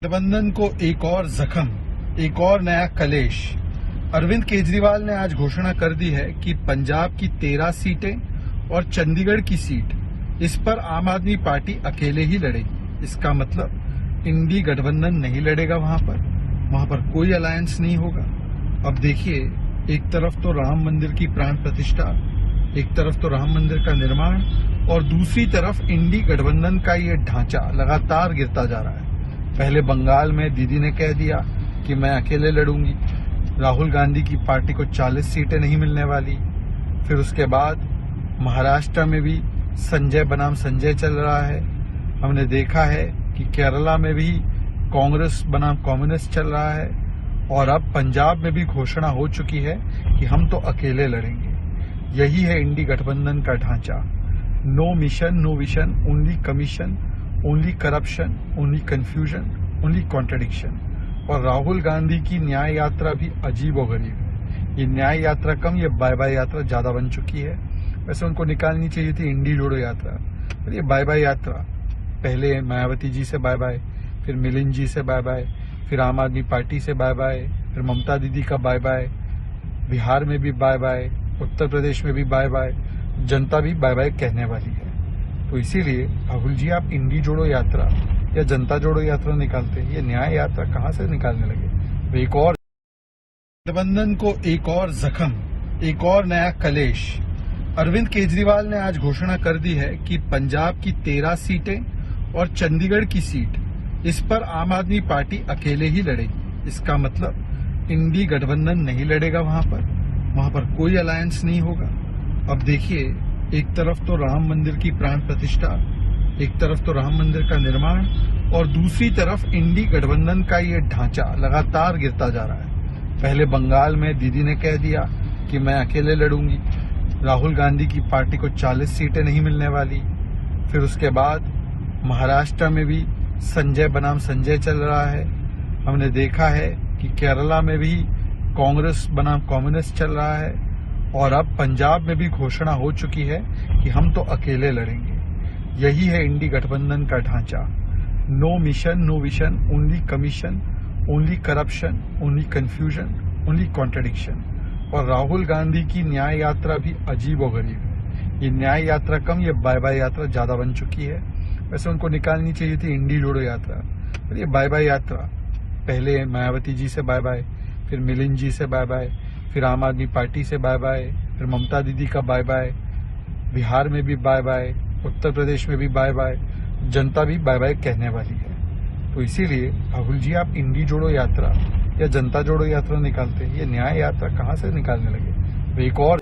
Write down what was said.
गठबंधन को एक और जख्म, एक और नया कलेश। अरविंद केजरीवाल ने आज घोषणा कर दी है कि पंजाब की 13 सीटें और चंडीगढ़ की सीट, इस पर आम आदमी पार्टी अकेले ही लड़ेगी। इसका मतलब इंडी गठबंधन नहीं लड़ेगा। वहां पर कोई अलायंस नहीं होगा। अब देखिए, एक तरफ तो राम मंदिर की प्राण प्रतिष्ठा, एक तरफ तो राम मंदिर का निर्माण और दूसरी तरफ इंडी गठबंधन का ये ढांचा लगातार गिरता जा रहा है। पहले बंगाल में दीदी ने कह दिया कि मैं अकेले लड़ूंगी, राहुल गांधी की पार्टी को 40 सीटें नहीं मिलने वाली। फिर उसके बाद महाराष्ट्र में भी संजय बनाम संजय चल रहा है। हमने देखा है कि केरला में भी कांग्रेस बनाम कम्युनिस्ट चल रहा है और अब पंजाब में भी घोषणा हो चुकी है कि हम तो अकेले लड़ेंगे। यही है इंडी गठबंधन का ढांचा। No mission, no vision, only commission, only corruption, only confusion, only contradiction. और राहुल गांधी की न्याय यात्रा भी अजीब और गरीब है। ये न्याय यात्रा कम, ये बाय बाय यात्रा ज्यादा बन चुकी है। वैसे उनको निकालनी चाहिए थी इंडी जोड़ो यात्रा, पर ये बाय बाय यात्रा। पहले मायावती जी से बाय बाय, फिर मिलिंद जी से बाय बाय, फिर आम आदमी पार्टी से बाय बाय, फिर ममता दीदी का बाय बाय, बिहार में भी बाय बाय, उत्तर प्रदेश में भी बाय बाय, जनता भी बाय बाय कहने वाली है। तो इसीलिए राहुल जी, आप इंडी जोड़ो यात्रा या जनता जोड़ो यात्रा निकालते हैं, ये न्याय यात्रा कहां से निकालने लगे। एक और गठबंधन को एक और जख्म, एक और नया कलेश। अरविंद केजरीवाल ने आज घोषणा कर दी है कि पंजाब की 13 सीटें और चंडीगढ़ की सीट, इस पर आम आदमी पार्टी अकेले ही लड़ेगी। इसका मतलब इंडी गठबंधन नहीं लड़ेगा। वहां पर कोई अलायंस नहीं होगा। अब देखिए, एक तरफ तो राम मंदिर की प्राण प्रतिष्ठा, एक तरफ तो राम मंदिर का निर्माण और दूसरी तरफ इंडी गठबंधन का ये ढांचा लगातार गिरता जा रहा है। पहले बंगाल में दीदी ने कह दिया कि मैं अकेले लड़ूंगी, राहुल गांधी की पार्टी को 40 सीटें नहीं मिलने वाली। फिर उसके बाद महाराष्ट्र में भी संजय बनाम संजय चल रहा है। हमने देखा है कि केरला में भी कांग्रेस बनाम कम्युनिस्ट चल रहा है और अब पंजाब में भी घोषणा हो चुकी है कि हम तो अकेले लड़ेंगे। यही है इंडी गठबंधन का ढांचा। No mission, no vision, only commission, only corruption, only confusion, only contradiction. और राहुल गांधी की न्याय यात्रा भी अजीब और गरीब है। ये न्याय यात्रा कम, ये बाय बाय यात्रा ज्यादा बन चुकी है। वैसे उनको निकालनी चाहिए थी इंडी जोड़ो यात्रा, पर ये बाय बाय यात्रा। पहले मायावती जी से बाय बाय, फिर मिलिंद जी से बाय बाय, फिर आम आदमी पार्टी से बाय बाय, फिर ममता दीदी का बाय बाय, बिहार में भी बाय बाय, उत्तर प्रदेश में भी बाय बाय, जनता भी बाय बाय कहने वाली है। तो इसीलिए राहुल जी, आप इंडी जोड़ो यात्रा या जनता जोड़ो यात्रा निकालते हैं, ये न्याय यात्रा कहां से निकालने लगे। एक और